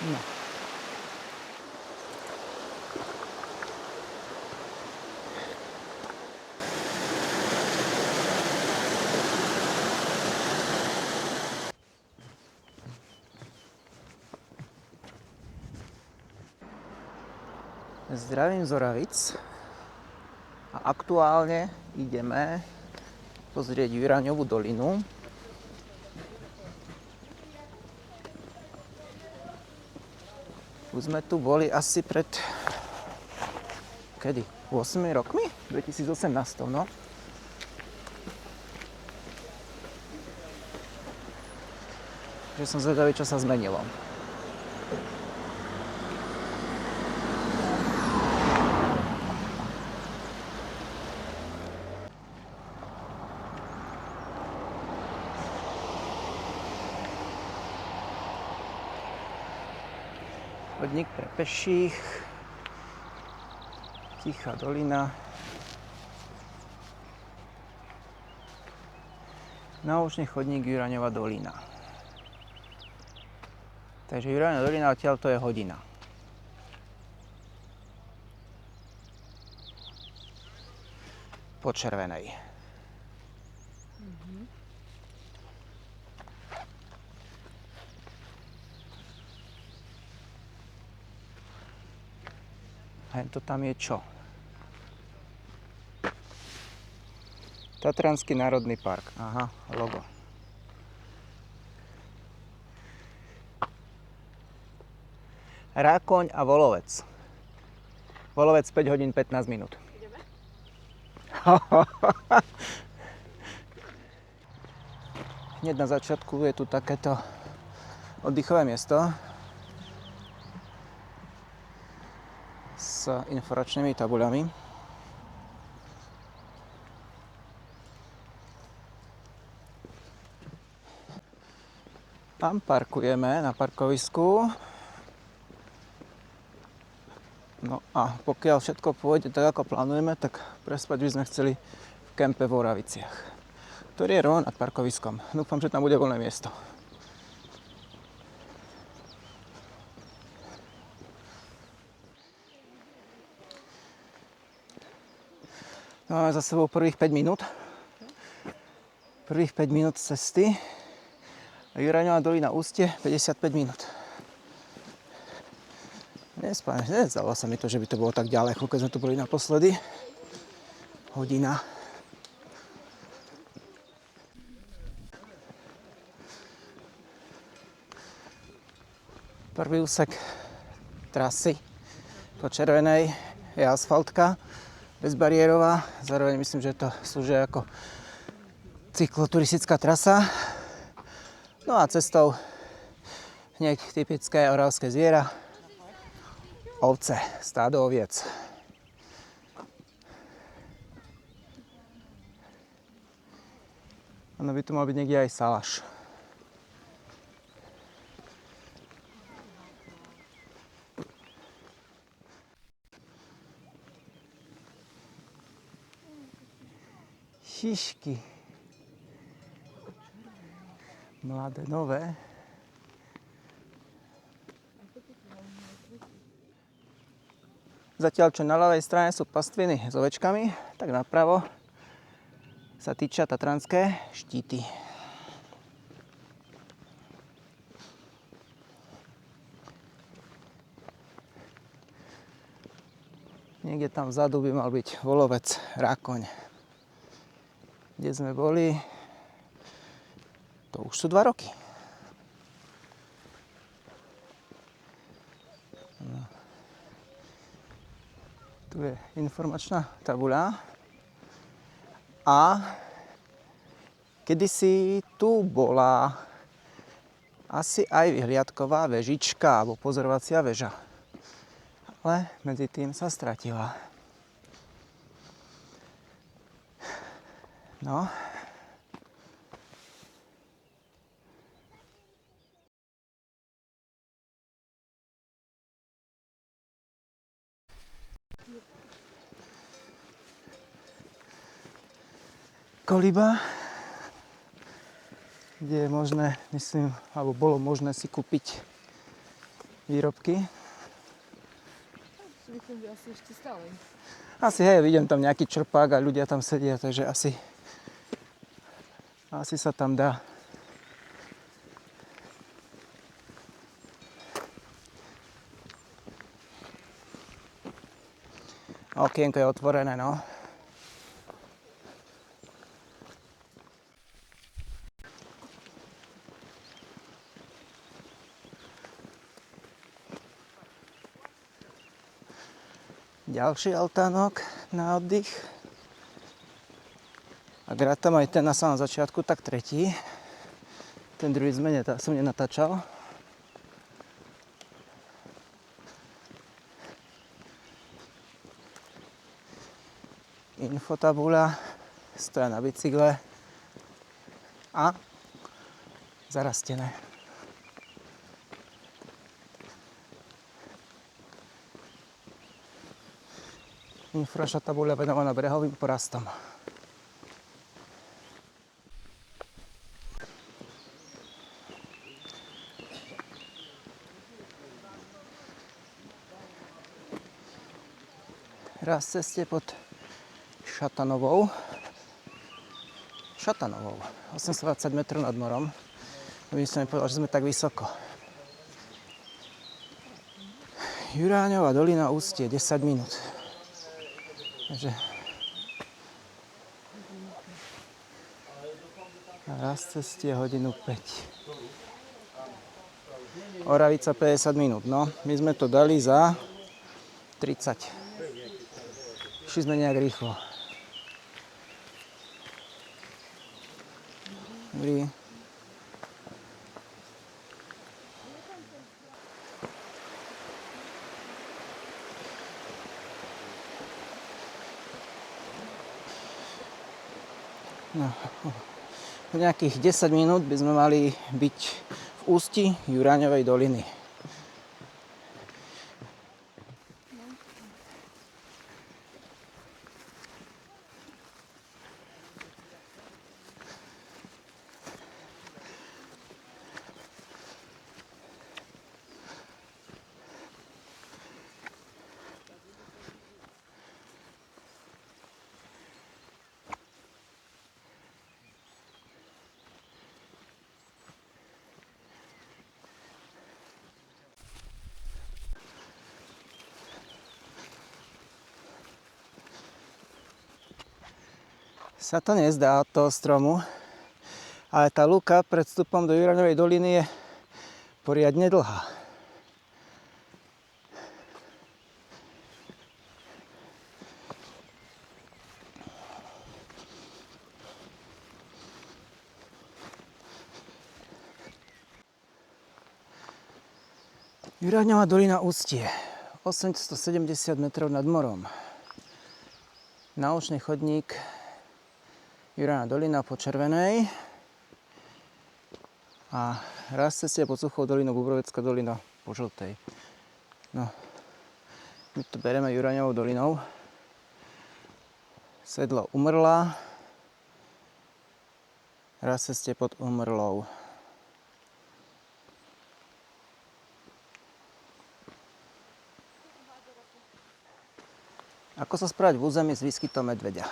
No. Zdravím z Oravic a aktuálne ideme pozrieť Juraňovú dolinu. Už sme tu boli asi pred 8 rokmi? 2018, no. Že som zvedavý, čo sa zmenilo. Chodník pre peších, tichá dolina, náučný chodník Juraňova dolina. Takže Juraňova dolina odtiaľ to je hodina. Po červenej. A to tam je čo? Tatranský národný park. Aha, logo. Rákoň a Volovec. Volovec 5 hodín 15 minút. Ideme? Hneď na začiatku je tu takéto oddychové miesto s informačnými tabuľami. Tam parkujeme na parkovisku. No a pokiaľ všetko pôjde tak, ako plánujeme, tak prespať by sme chceli v kempe v Oraviciach, ktorý je rovno nad parkoviskom. Dúfam, že tam bude voľné miesto. Máme za sebou prvých 5 minút. Prvých 5 minút cesty. A Juraňová dolina Ústie 55 minút. Nezdalo sa mi to, že by to bolo tak ďaleko, keď sme tu boli naposledy. Hodina. Prvý úsek trasy po červenej je asfaltka, bezbariérová. Zároveň myslím, že to slúži ako cykloturistická trasa. No a cestou hneď typické oravské zviera. Ovce, stádo oviec. Ono by tu mal byť niekde aj salaš. Šišky. Mladé, nové. Zatiaľ, čo na ľavej strane sú pastviny s ovečkami, tak napravo sa týčia tatranské štíty. Niekde tam vzadu by mal byť Volovec, Rákoň. Kde sme boli, to už sú 2 roky. No. Tu je informačná tabuľa. A kedysi tu bola asi aj vyhliadková vežička alebo pozorovacia väža. Ale medzi tým sa stratila. No. Koliba, kde je možné, myslím, alebo bolo možné si kúpiť výrobky. Si myslím, že asi ešte stále. Asi hej, vidím tam nejaký čerpák a ľudia tam sedia, takže asi sa tam dá. Okienko je otvorené, no. Ďalší altánok na oddych. Ak rátam aj ten na samom začiatku, tak tretí. Ten druhý som nenatáčal. Infotabuľa, stoja na bicykle a zarastené. Informačná tabuľa venovaná brehovým porastom. Raz ceste pod Šatanovou, 820 metrov nad morom. My som mi povedal, že sme tak vysoko. Juráňová dolina, Ústie, 10 minút. Takže raz ceste hodinu 5. Oravica 50 minút, no. My sme to dali za 30. Šli sme nejak rýchlo. Dobrý. No, nejakých 10 minút by sme mali byť v ústi Juráňovej doliny. Sa to nezdá od toho stromu, ale tá lúka pred vstupom do Juráňovej doliny je poriadne dlhá. Juráňová dolina, Ústie, 870 metrov nad morom. Naučný chodník Juráňová dolina po červenej a raz ceste pod Suchou dolinou, Bubrovecká dolina po žltej. No, my to bereme Juráňovou dolinou. Sedlo Umrlá, raz ceste pod Umrlou. Ako sa správať v území s výskytom medveďa?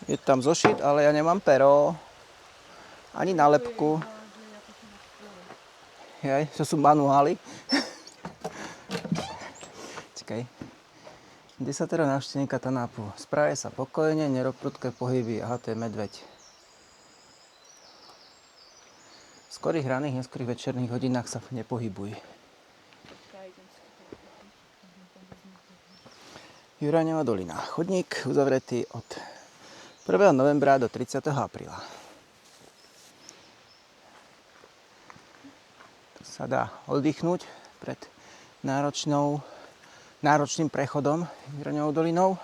Je tam zošit, ale ja nemám pero. Ani nálepku. Jaj, to sú manuály. Čakaj. Desatero návštevníka Tanápu. Správaj sa pokojne, nerob prudké pohyby. Aha, to je medveď. V skorých raných, neskorých večerných hodinách sa nepohybuj. Juráňová dolina. Chodník uzavretý od 1. novembra do 30. apríla. Tu sa dá oddychnúť pred náročným prechodom Juráňovou dolinou.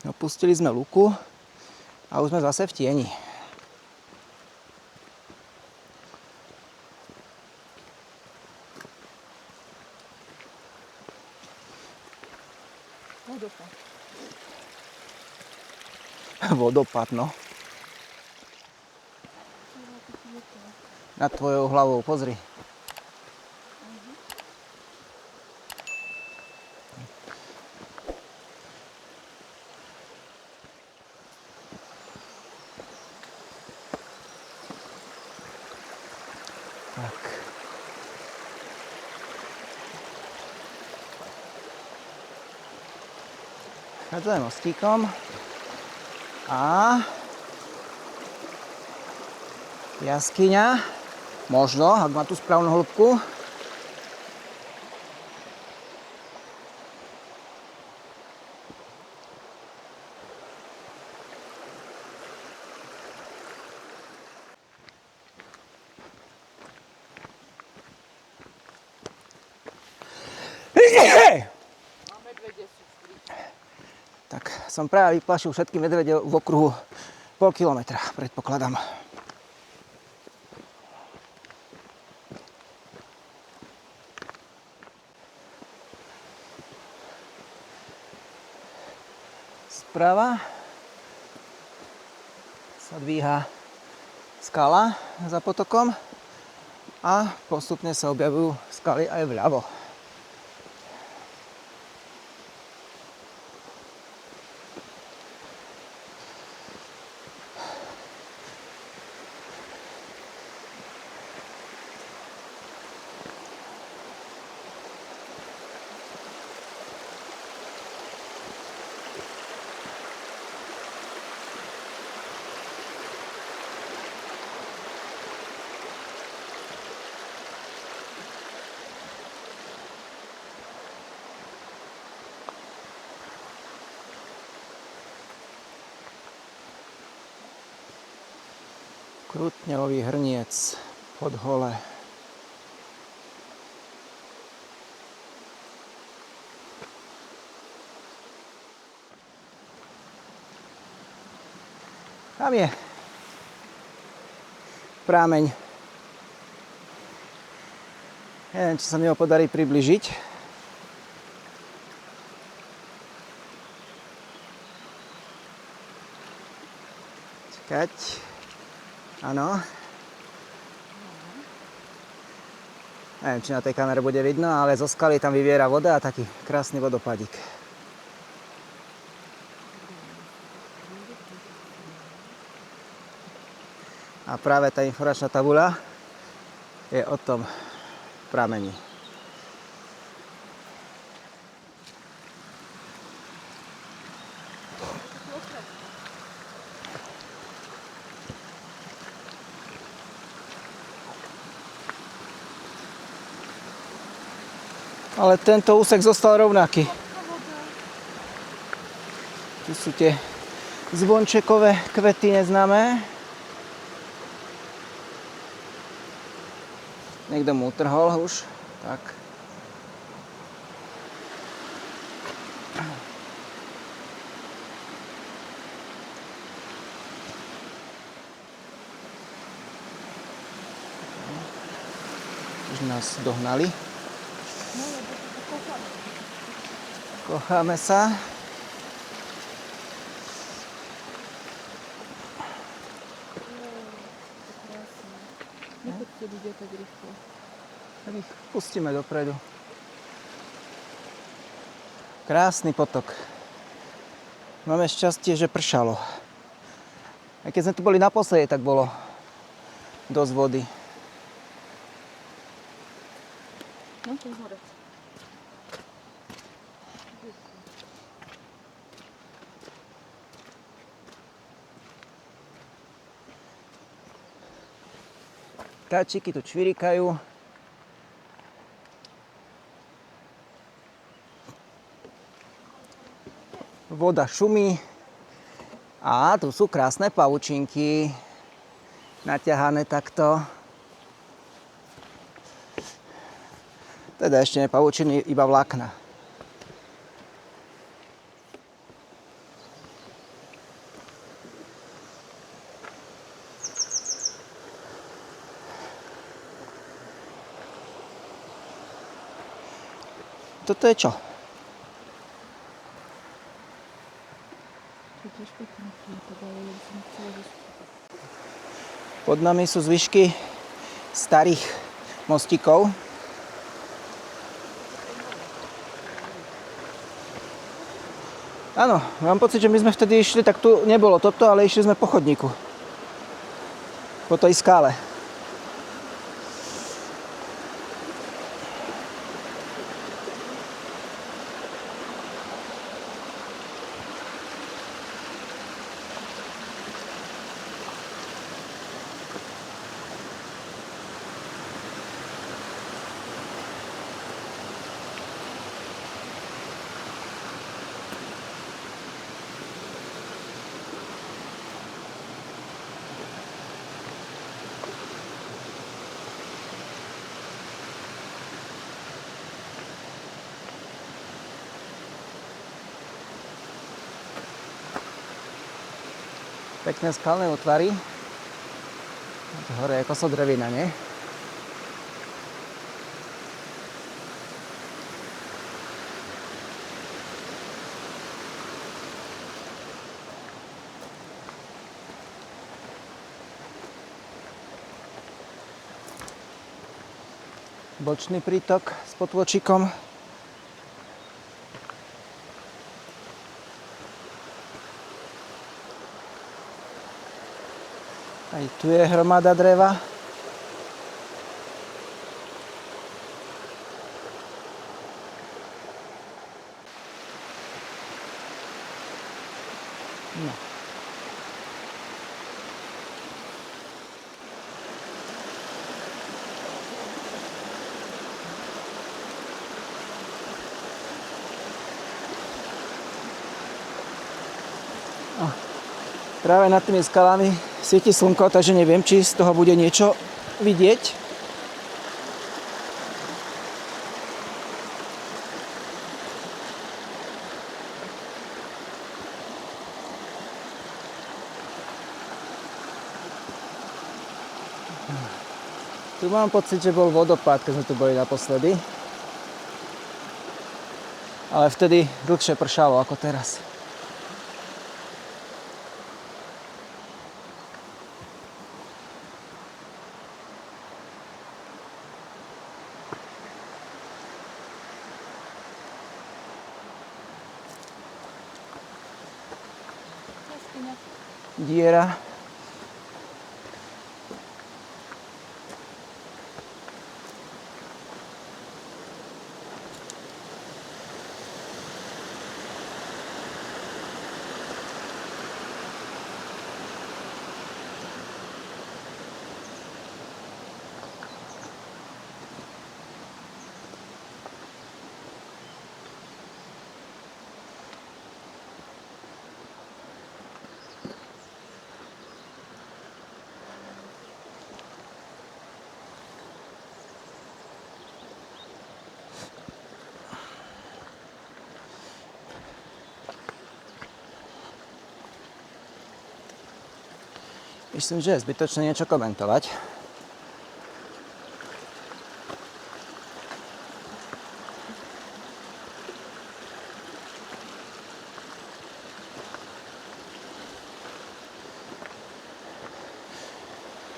Opustili sme lúku a už sme zase v tieni. Vodopád, no. Nad tvojou hlavou, pozri. Tak. Chádzame mostíkom. A jaskyňa, možno, ak má tú správnu hĺbku. Tak som práve vyplašil všetky medvede v okruhu pol kilometra, predpokladám. Sprava sa dvíha skala za potokom a postupne sa objavujú skaly aj vľavo. Krutňový hrniec pod hole. Tam je prámeň. Neviem, či sa mi ho podarí približiť. Čakať. Áno. Neviem, či na tej kamere bude vidno, ale zo skaly tam vyviera voda a taký krásny vodopádik. A práve tá informačná tabuľa je o tom pramení. Ale tento úsek zostal rovnaký. Tu sú tie zvončekové kvety neznáme. Niekto mu utrhol už. Tak. Už nás dohnali. Kocháme sa. Nechoďte ľudia tak rýchlo. Tak ich pustíme dopredu. Krásny potok. Máme šťastie, že pršalo. Aj keď sme tu boli naposledy, tak bolo dosť vody. No, tu hore. Vtáčiky tu čvirikajú. Voda šumí. A tu sú krásne pavučinky. Naťahané takto. Teda ešte nie pavučiny, iba vlákna. Toto je čo? tiež pekné. Teda ja som chcela ísť. Pod nami sú zvyšky starých mostíkov. Áno, mám pocit, že my sme vtedy išli, tak tu nebolo toto, ale išli sme po chodníku. Po tej skále. Pekné skalné útvary. Hore je kosodrevina, nie? Bočný prítok s potôčikom. Aj tu je hromada dreva. No. Práve nad tými skalami svieti slnko, takže neviem, či z toho bude niečo vidieť. Tu mám pocit, že bol vodopád, keď sme tu boli naposledy. Ale vtedy dlhšie pršalo ako teraz. Diera. Myslím, že je zbytočné niečo komentovať.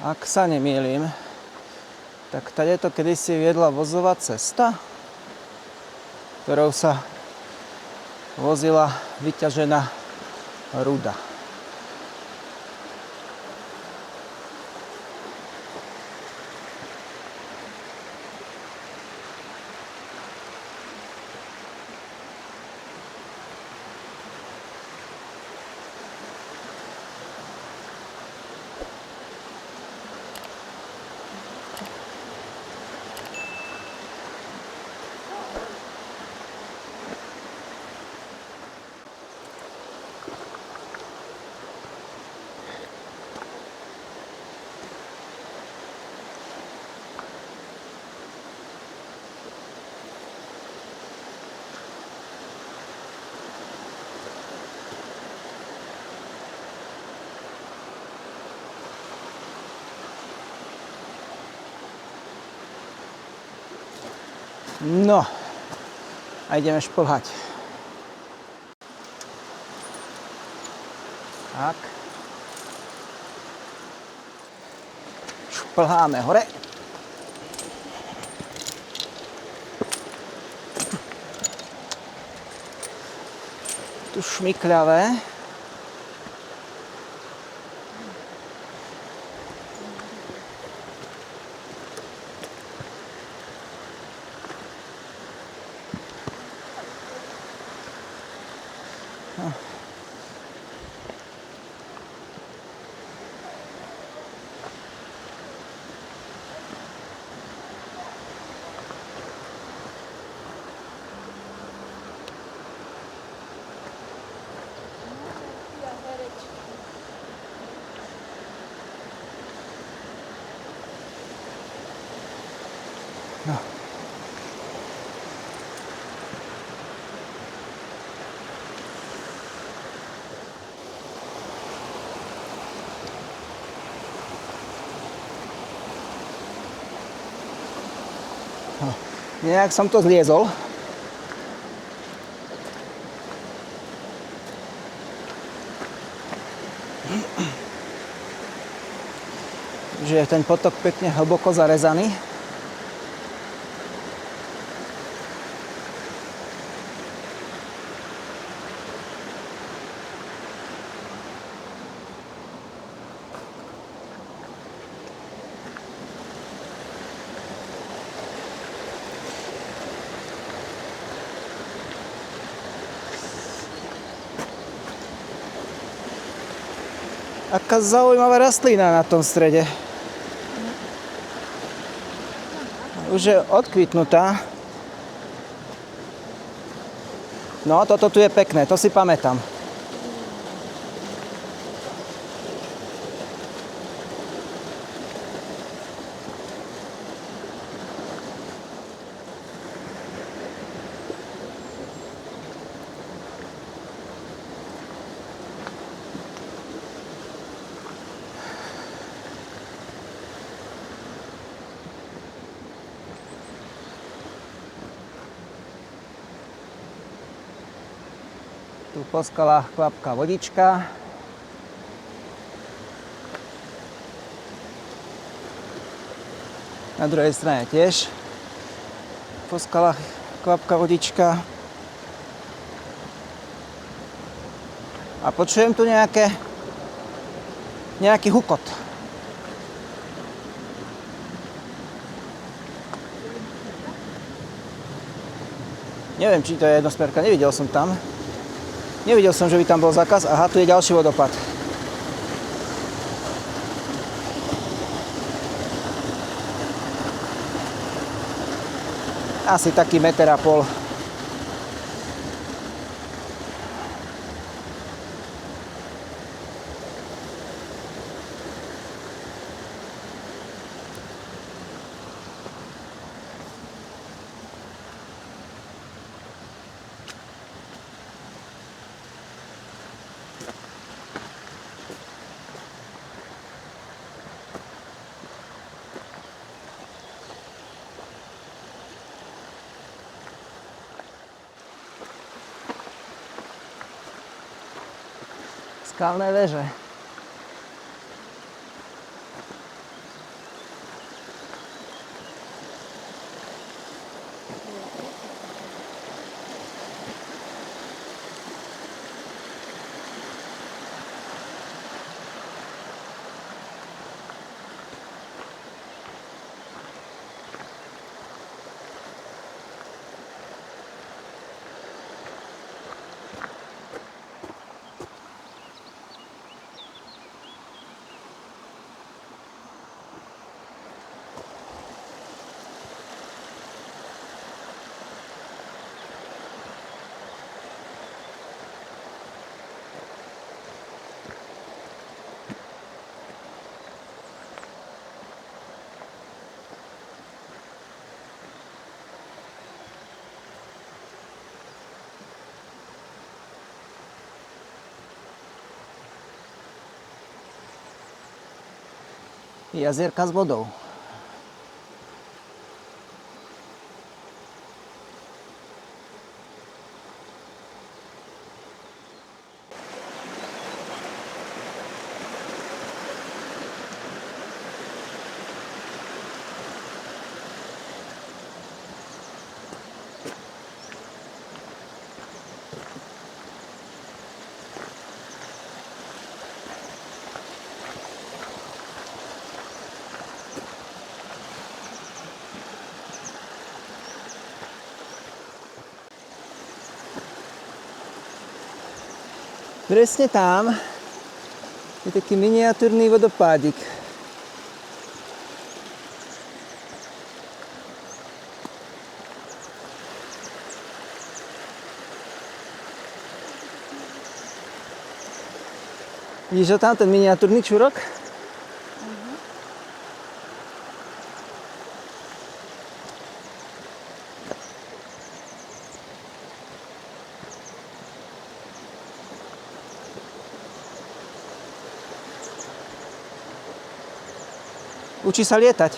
Ak sa nemýlim, tak tadeto kedysi viedla vozová cesta, ktorou sa vozila vyťažená ruda. No, a ideme šplhať. Tak. Šplháme hore. Tu šmykľavé. No. No. Nejak som to zliezol. Že je ten potok pekne hlboko zarezaný. Aká zaujímavá rastlina na tom strede. Už je odkvitnutá. No, toto tu je pekné, to si pamätám. Tu po skalách kvapká vodička. Na druhej strane tiež po skalách kvapká vodička. A počujem tu nejaký hukot. Neviem, či to je jednosmerka, nevidel som tam. Nevidel som, že by tam bol zákaz. Aha, tu je ďalší vodopád. Asi taký 1,5 metra. Skalné veže. Jazierka s vodou. Presne tam je taký miniatúrny vodopádik. Vidíš ho tam, ten miniatúrny čurok? Učí sa lietať.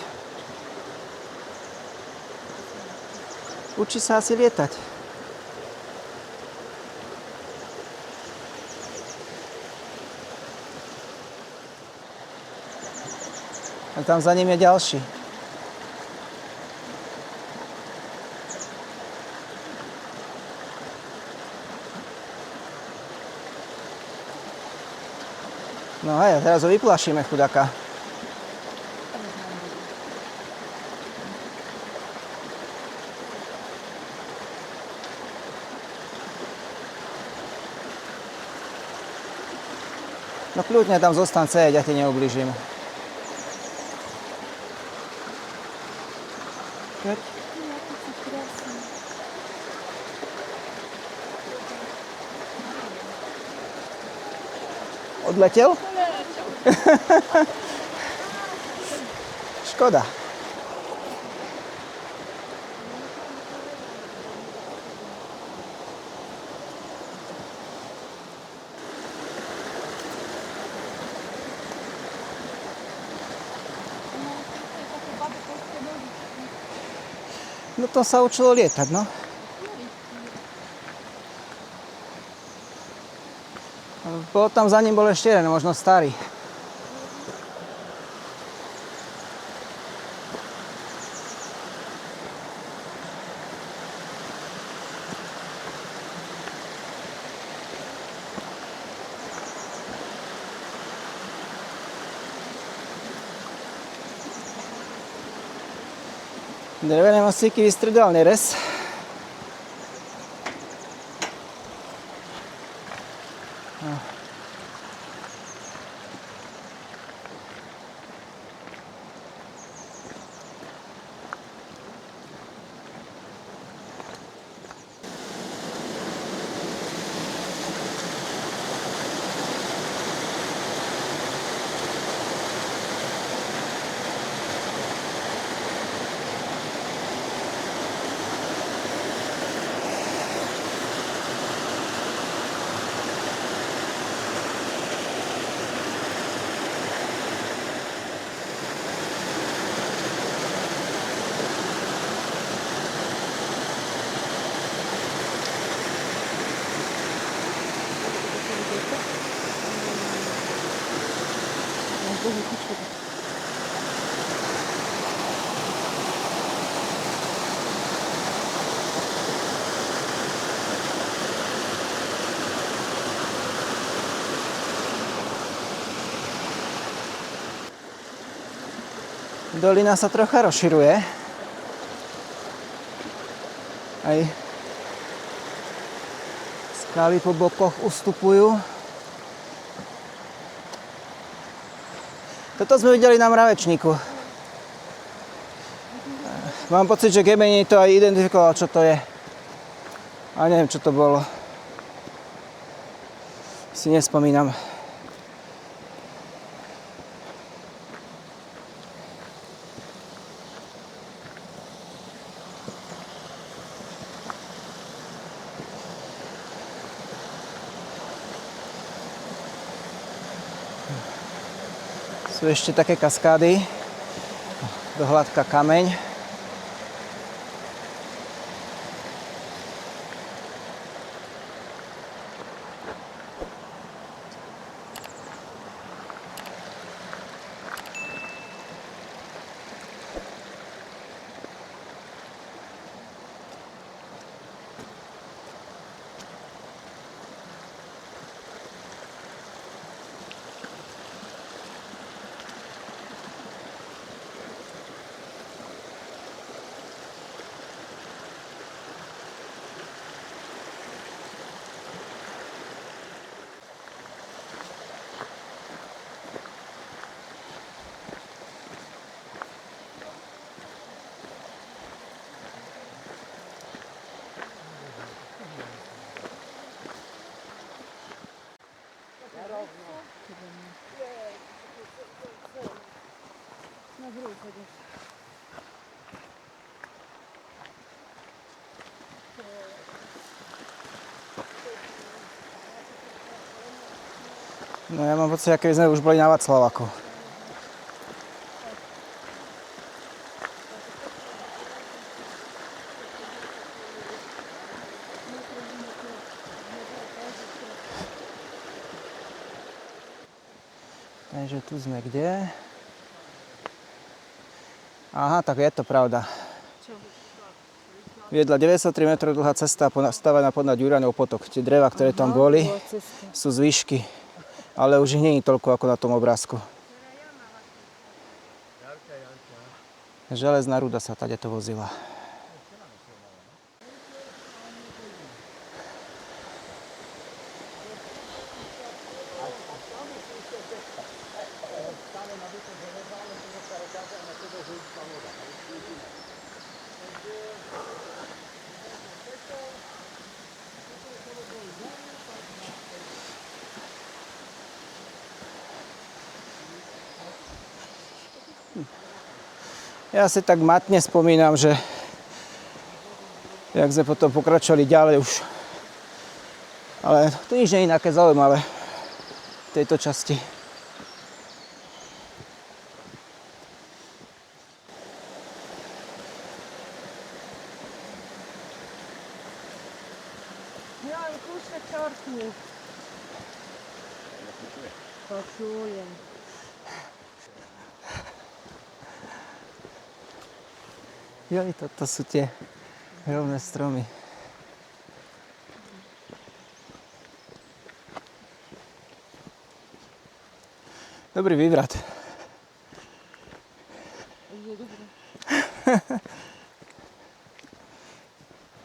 Učí sa asi lietať. A tam za ním je ďalší. No hej, teraz ho vyplašíme, chudáka. No kľudne tam zostaň ceť, ja ti neublížim. Keď? Odletel? Škoda. No to sa učilo lietať, no. Potom za ním bol ešte jeden, možno starý. Drevené mostíky vystredoval nerez. Dolina sa trocha rozširuje. Aj skaly po bokoch ustupujú. Toto sme videli na mravečníku. Mám pocit, že Gemini to aj identifikoval, čo to je. A neviem, čo to bolo. Si nespomínam. Sú ešte také kaskády, dohľadka kameň. No ja mám pocit, keby sme už boli na Václavaku. Takže tu sme kde? Aha, tak je to pravda. Čo? Viedla 93 metrov dlhá cesta stavená podľa Ďuraňov potok. Tie dreva, ktoré tam boli, Bola cesta. sú zvyšky. Ale už ich nie je toľko ako na tom obrázku. Železná ruda sa tady to vozila. Ja si tak matne spomínam, že jak sme potom pokračovali ďalej už. Ale to nič nie je ináké zaujímavé v tejto časti. Ja mám kúšne čortny. Počujem. Joj, toto sú tie rovné stromy. Dobrý vývrat. Je dobré.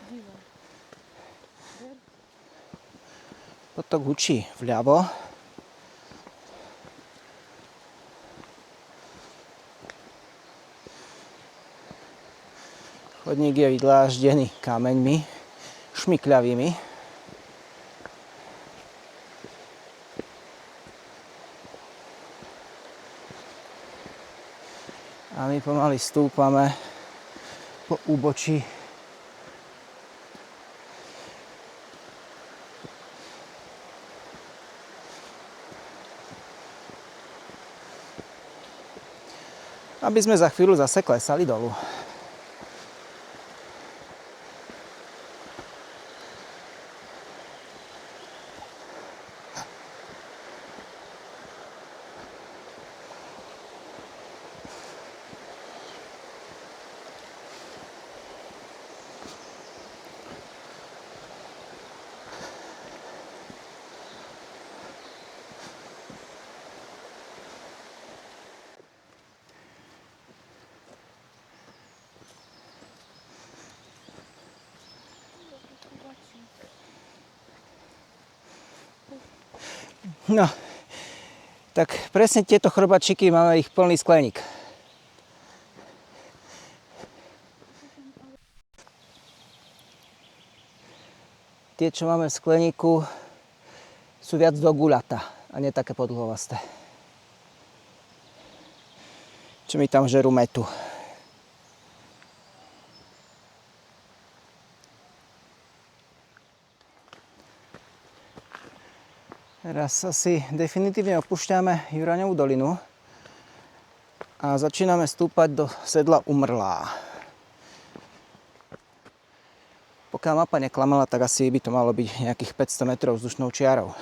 Dívaj. Potok hučí vľavo. Chodník je vydláždený kameňmi, šmykľavými. A my pomaly stúpame po úbočí. Aby sme za chvíľu zase klesali dolu. No, tak presne tieto chrobačiky máme ich plný skleník. Tie, čo máme v skleníku, sú viac do guľata a nie také podlhovasté. Čo mi tam žerú metu. Teraz asi definitívne opúšťame Juraňovú dolinu a začíname stúpať do sedla Umrlá. Pokiaľ mapa neklamala, tak asi by to malo byť nejakých 500 metrov vzdušnou čiarou.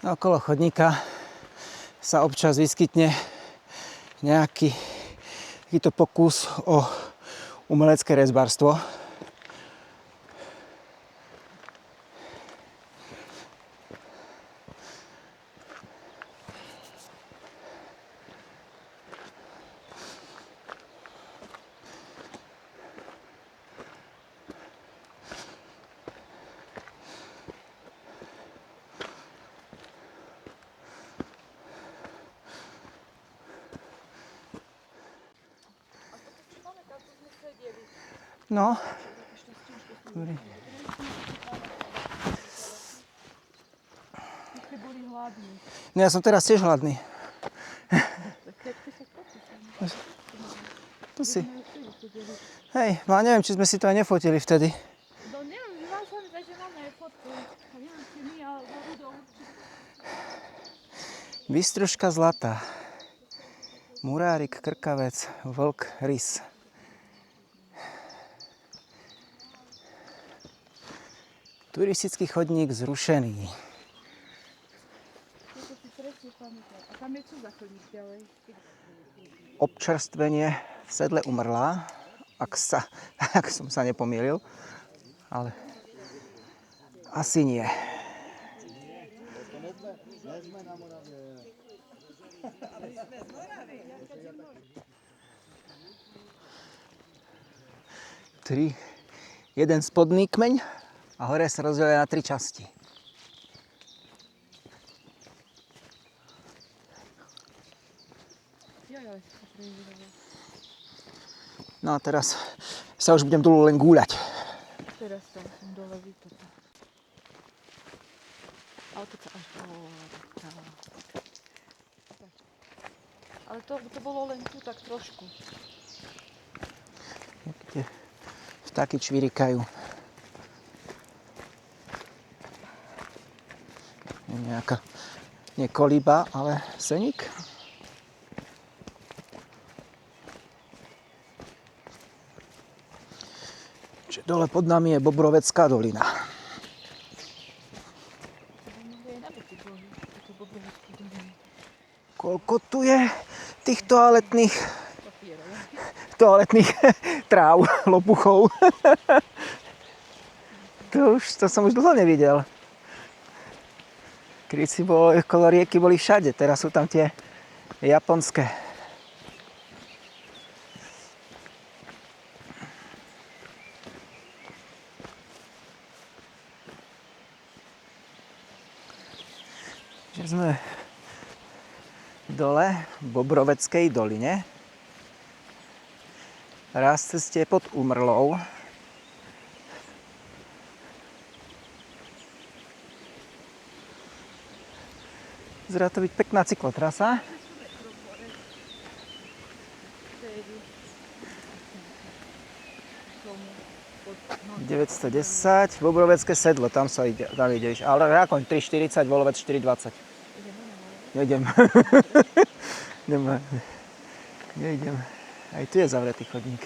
Okolo chodníka sa občas vyskytne nejaký takýto pokus o umelecké rezbárstvo. No. Dobrý. Vy ste boli hladní. No ja som teraz tiež hladný. Tak keď ty sa popíš. Tu si. Hej, no neviem, či sme si to aj nefotili vtedy. No neviem, mal som že máme aj fotku. A neviem, či my, alebo Rudo určite. Bystružka Zlatá. Murárik, Krkavec, Vlk, Rys. Turistický chodník zrušený. To si presne pamätám. A tam je čo za chodník ďalej? Občerstvenie v sedle umrlá, ak som sa nepomýlil, ale asi nie. Jeden spodný kmeň a hore sa rozdelia na 3 časti. Joj, to prežívalo. No a teraz sa už budem dolu len gúľať. Teraz to som dole vytopil. Ale keď sa až dole. Ale to bolo len tu tak trošku. Vtáky čvirikajú. Je nejaká, nie kolíba, ale seník. Čiže dole pod nami je Bobrovecká dolina. Koľko tu je tých toaletných tráv, lopuchov. To som už dlho nevidel. Kedysi okolo rieky boli všade, teraz sú tam tie japonské. Že sme dole v Bobroveckej doline. Raz ceste pod Umrlou. Zrá to byť pekná cyklotrasa. 910, Bobrovecké sedlo, tam ideš. Ale ako 3,40, Volovec 4,20. Nejdem. Nejdem. Aj tu je zavretý chodník.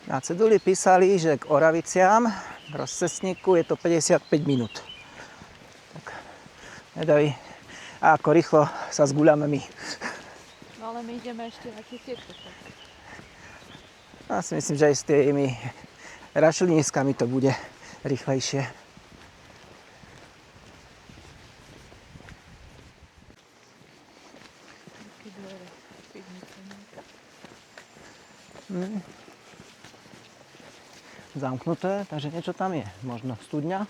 Na ceduli písali, že k Oraviciam, k rozcestníku, je to 55 minút. Tak, nedaví. A ako rýchlo sa zguľame my. No ale my ideme ešte na tieto. Ja si myslím, že aj s tými rašeliniskami to bude rýchlejšie. Zamknuté, takže niečo tam je. Možno studňa.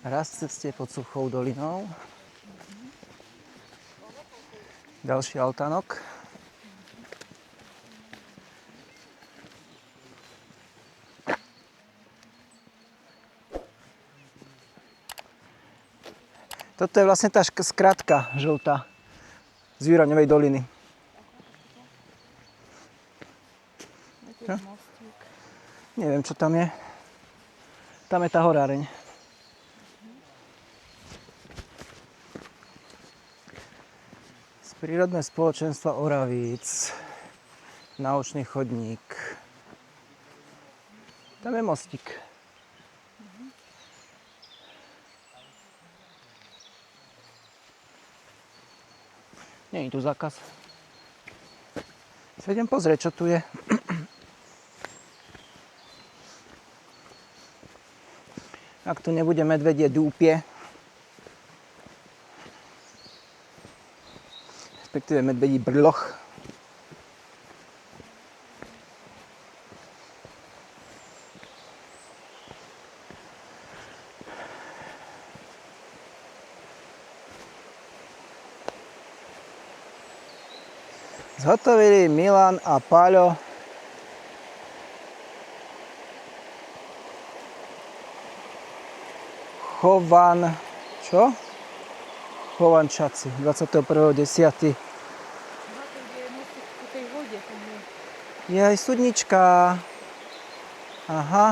Raz ceste pod Suchou dolinou. Ďalší altánok. Toto je vlastne tá skratka žltá z Víraňovej doliny. Čo? Neviem, čo tam je. Tam je tá horáreň. Z prírodné spoločenstva Oravíc. Naučný chodník. Tam je mostík. Nie je tu zákaz. Sa idem pozrieť, čo tu je. Ak tu nebude medvedie dúpie, respektíve medvedí brloch. Zhotovili Milan a Paľo čo? Chovančaci, 21.10. Kde je most po tej vode. Tam je. Je aj studnička. Aha.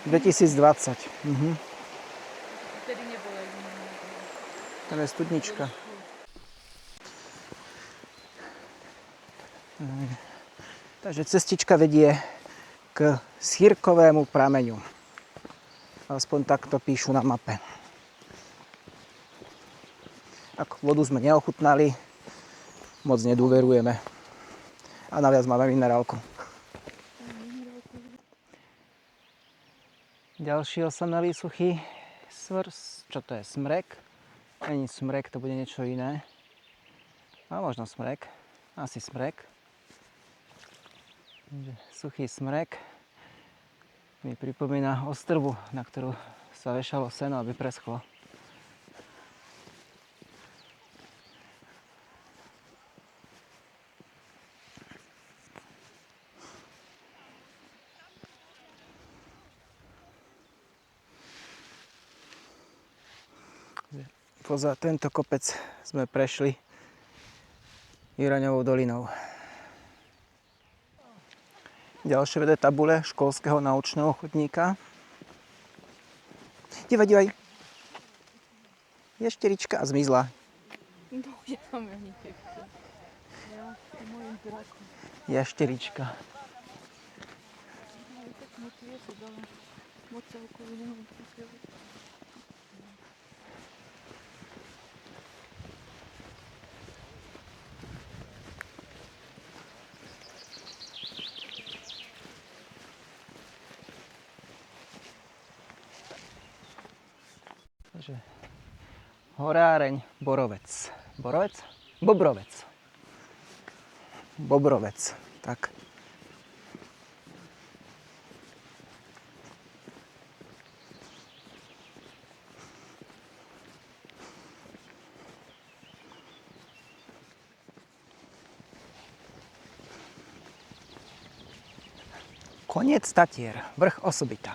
2020. Vtedy nebolo jediné. Tam je studnička. Takže cestička vedie k Schírkovému prameňu. Aspoň takto píšu na mape. Ak vodu sme neochutnali, moc nedôverujeme. A naviac máme minerálku. Ďalší osamelý suchý čo to je? Smrek? Není smrek, to bude niečo iné. A možno smrek. Asi smrek. Suchý smrek mi pripomína ostrvu, na ktorú sa vešalo seno, aby preschlo. Poza tento kopec sme prešli Jiraňovou dolinou. Ďalšie vedé tabule školského naučného chodníka. Dívaj. Ješterička a zmizla. No, ja som ju nikdy. Ja s mojím drakom. Ješterička. No, tak moc je to dala. Moc sa okolo neho vypísali. Takže horáreň Borovec. Borovec? Bobrovec. Bobrovec. Tak. Koniec Tatier. Vrch Osobitá.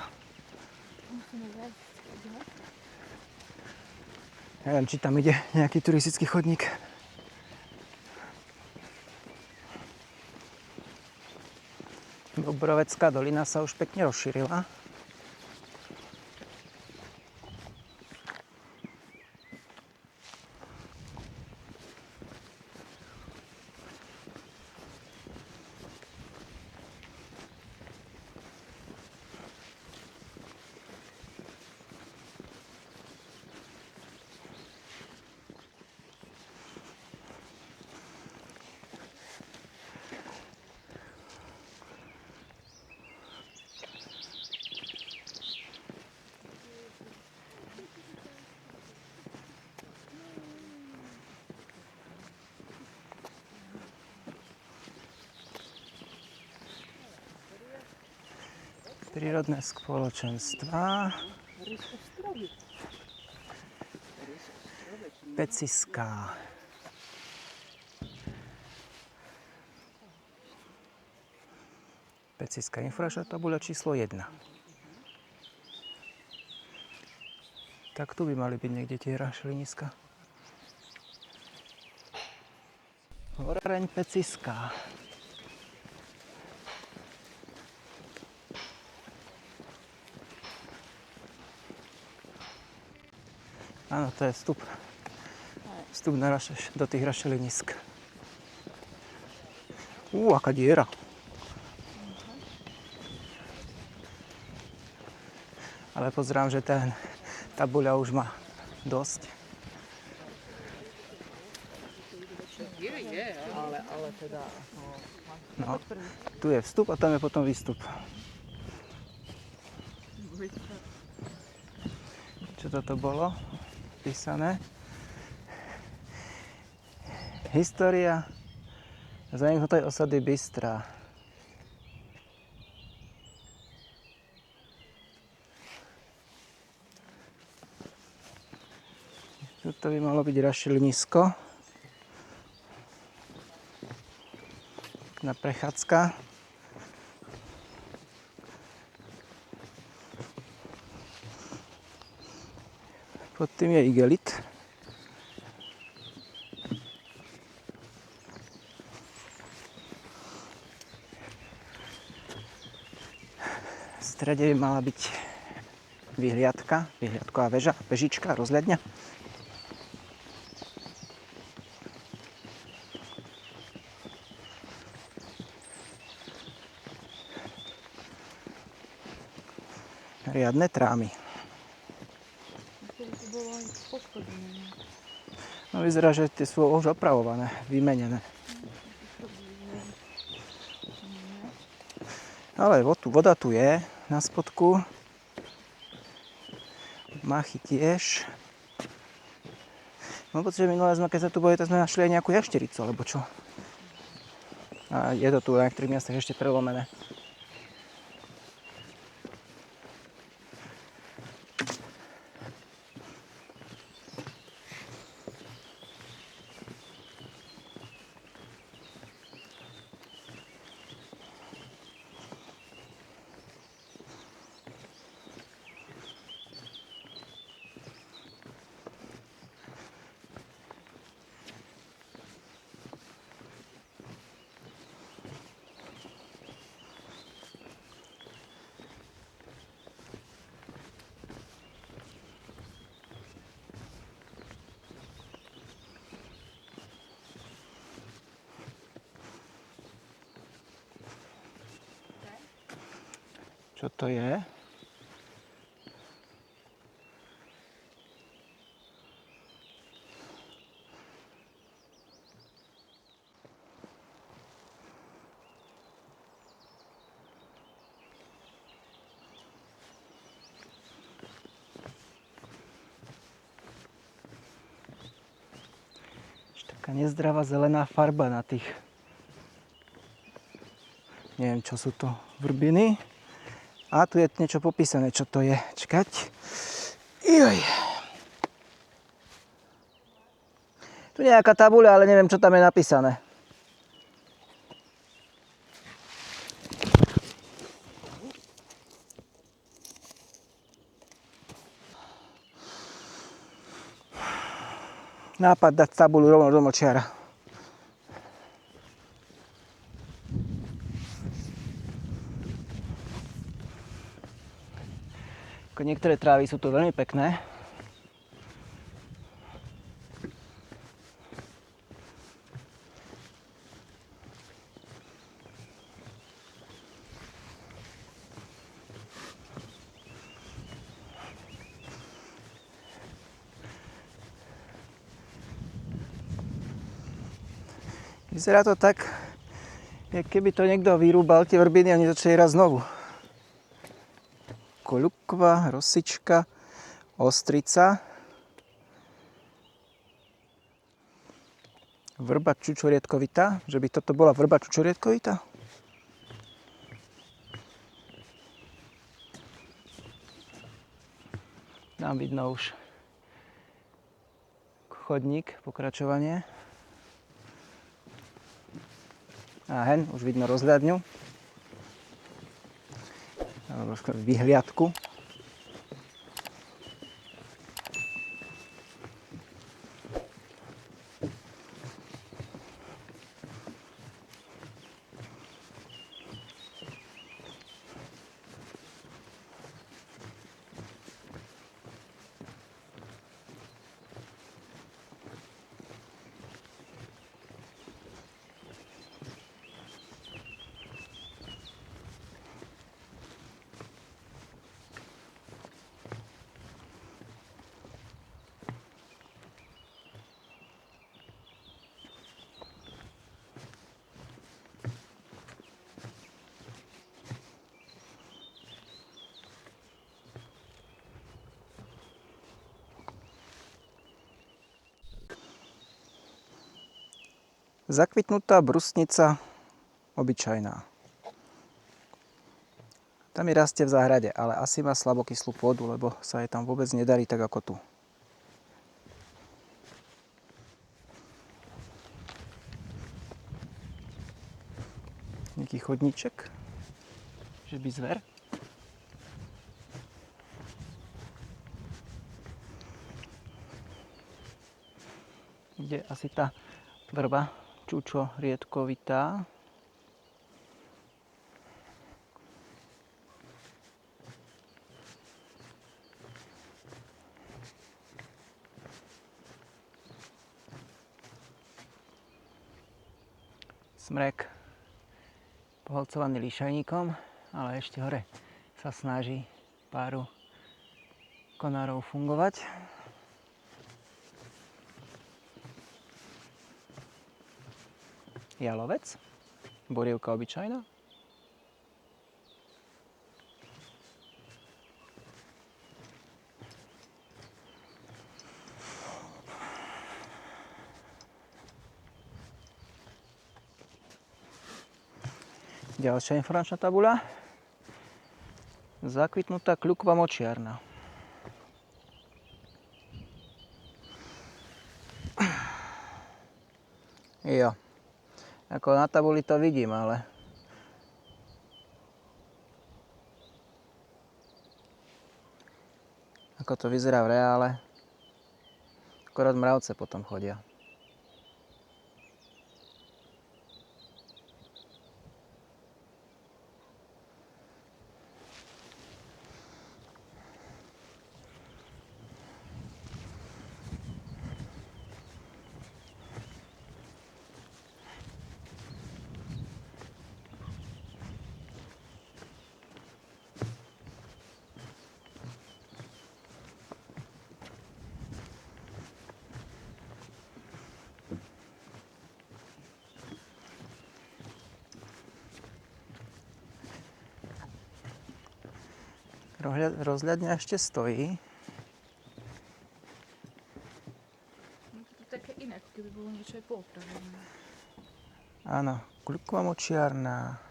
Neviem, či tam ide nejaký turistický chodník. Bobrovecká dolina sa už pekne rozšírila. Prírodné spoločenstva. Peciská. Peciská infraštruktúra, tabuľa číslo 1. Tak tu by mali byť niekde tie rašeliniska. Horáreň Peciská. Áno, to je vstup. Vstup do tých rašelinisk. Aká diera. Ale pozerám, že ten tabuľa už má dosť. Ale teda... No, tu je vstup a tam je potom výstup. Čo toto bolo písané? História zaniknutej osady Bystrá. Toto by malo byť rašelinisko. Pekná prechádzka. Pod tým je igelit. V strede by mala byť vyhliadková väža, vežička, rozhľadňa. Riadne trámy. To by to bolo aj poškodené. No vyzerá, že tie sú už opravované, vymenené. Ale voda tu je, na spodku. Machy tiež. Mám pocit, že minulé sme, keď sa tu boli, tak sme našli aj nejakú jaštericu, alebo čo. A je to tu na niektorých miestach ešte prelomené. Čo to je? Taká nezdravá zelená farba na tých... Neviem, čo sú to, vrbiny. A tu je niečo popísané, čo to je. Čakať. Joj. Tu je nejaká tabuľa, ale neviem, čo tam je napísané. Nápad dať tabuľu rovno do močiara. Niektoré trávy sú tu veľmi pekné. Vyzerá to tak, jak keby to niekto vyrúbal tie vrbiny a oni začali raz znovu. Koľukva, rosička, ostrica, vrba čučoriedkovitá, že by toto bola vrba čučoriedkovitá? Tam vidno už chodník, pokračovanie. A hen, už vidno rozhľadňu. Vyhliadku. Zakvitnutá brusnica, obyčajná. Tam mi rastie v záhrade, ale asi má slabokyslú pôdu, lebo sa jej tam vôbec nedarí tak ako tu. Nejaký chodníček. Že by zver. Kde asi tá vrba čučo riedkovitá. Smrek poholcovaný líšajníkom, ale ešte hore sa snaží páru konárov fungovať. Jalovec, borievka obyčajná. Ďalšia informačná tabuľa. Zakvitnutá kľukva močiarna. Jo. Ako na tabuli to vidím, ale ako to vyzerá v reále, akorát mravce potom chodia. Rozhľadňa ešte stojí. No to je také iné, ako keby bolo niečo aj poopravené. Áno, kľukva močiarna.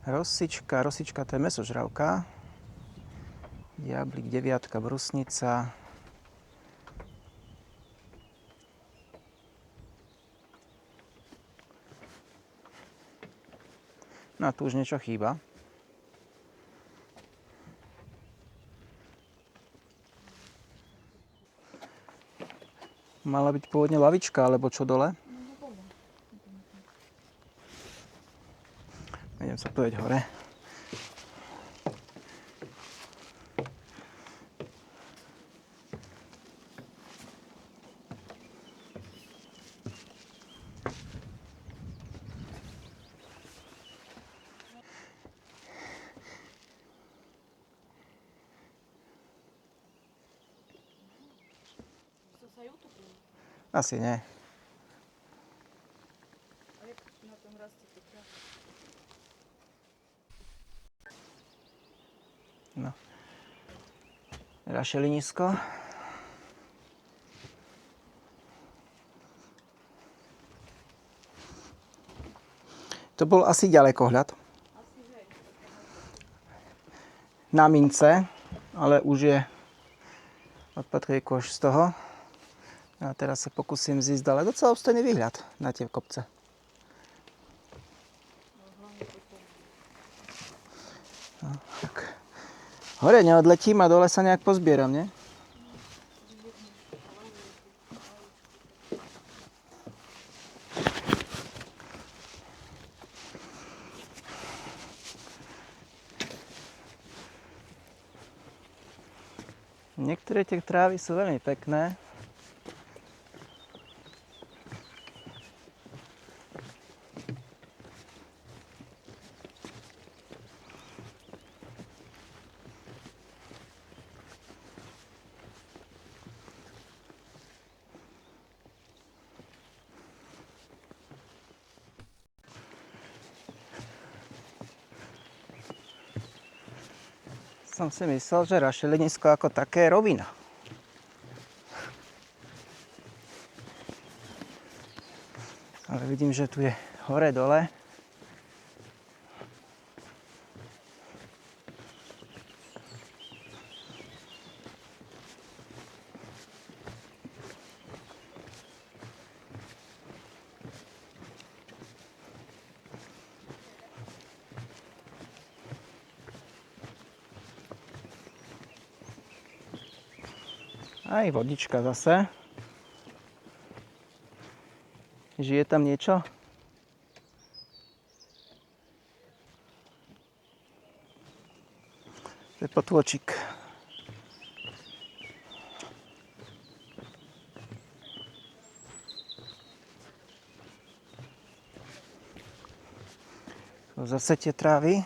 Rosička to je mäsožravka. Diablik, deviatka, brusnica. No a tu už niečo chýba. Mala byť pôvodne lavička, alebo čo dole? Idem sa povedať hore. To sa aj utopilo. Asi nie. A jak na tom rastie to tráva? No. Rašelinisko. To bol asi ďalekohľad. Na mince, ale už je odpadkový koš z toho. A teraz sa pokúsim zísť, ale docela obstojný výhľad na tie kopce. No, tak. Hore neodletím a dole sa nejak pozbieram, nie? Niektoré tie trávy sú veľmi pekné. Som si myslel, že rašelinisko ako také je rovina. Ale vidím, že tu je hore dole. Aj vodička zase. Žije tam niečo? To je potôčik. Zase tie trávy.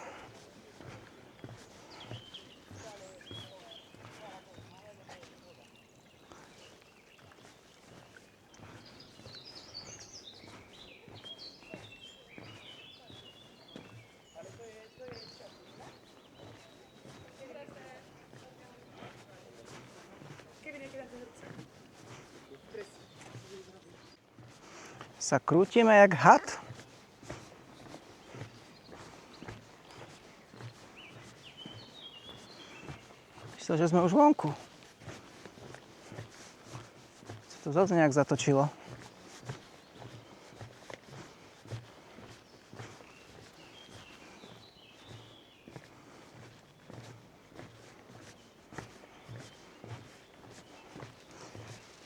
Sa krútime jak had. Myslel, že sme už vonku. Sa to zase nejak zatočilo.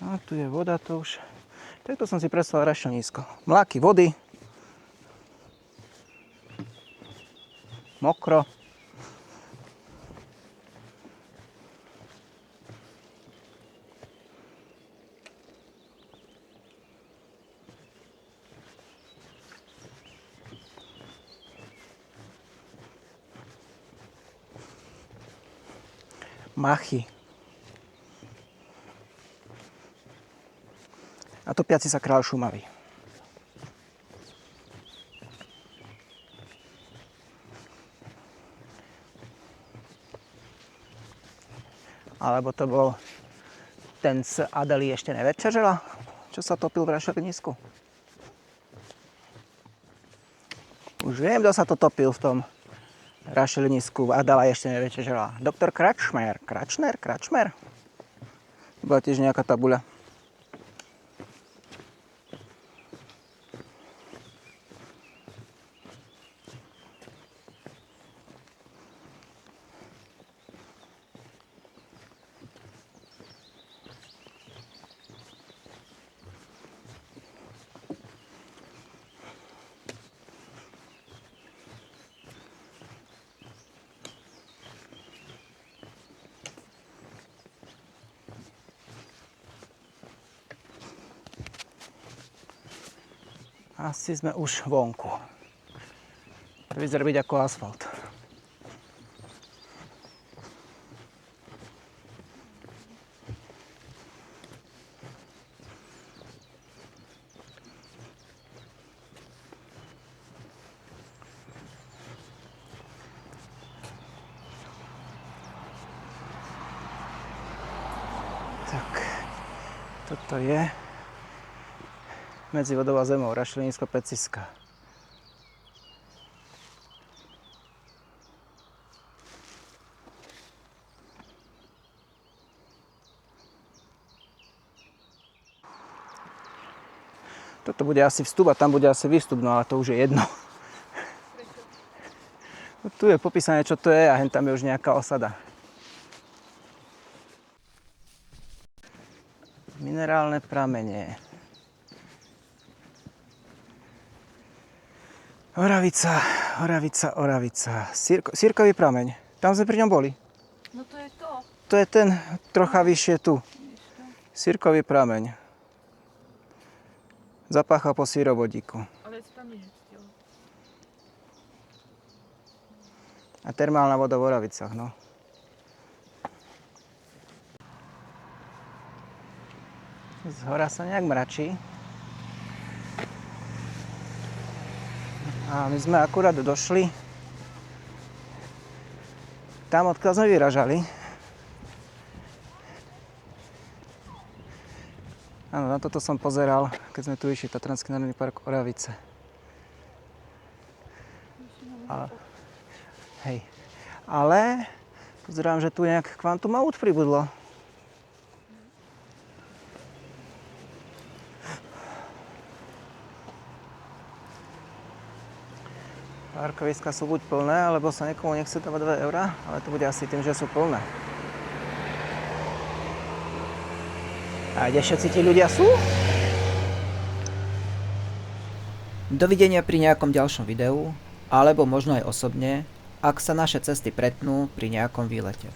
No, tu je voda, to už... Takto som si predstavil rašelnísko. Mláky vody. Mokro. Machy. A topiaci sa kráľ Šumavy. Alebo to bol ten z Adely ešte nevečeřela, čo sa topil v rašelnísku. Už viem, kto sa to topil v tom rašelnísku v Adela ešte nevečeřela. Doktor Kračmer. Kračmer? Bola tiež nejaká tabuľa. Asi sme už vonku. To vyzerá byť ako asfalt. Tak, toto je medzi vodou a zemou, rašelnísko Peciska. Toto bude asi vstup a tam bude asi výstup, no ale to už je jedno. Tu je popísané, čo to je a hen tam je už nejaká osada. Minerálne pramene. Oravica. Sírkový prameň. Tam sme pri ňom boli. No to je to. To je ten trocha vyššie tu. Sírkový prameň. Zapáchal po sírovodíku. Ale to tam nezistil. A termálna voda v Oravicách, no. Z hora sa nejak mračí. A my sme akurát došli tam, odkiaľ sme vyražali. Áno, na toto som pozeral, keď sme tu išli, Tatranský národný park Oravice. Hej. Ale pozerám, že tu nejak kvantum aut pribudlo. Parkoviska sú buď plné, alebo sa niekomu nechce dávať 2 eurá, ale to bude asi tým, že sú plné. A kde všetci tí ľudia sú? Dovidenia pri nejakom ďalšom videu, alebo možno aj osobne, ak sa naše cesty pretnú pri nejakom výlete.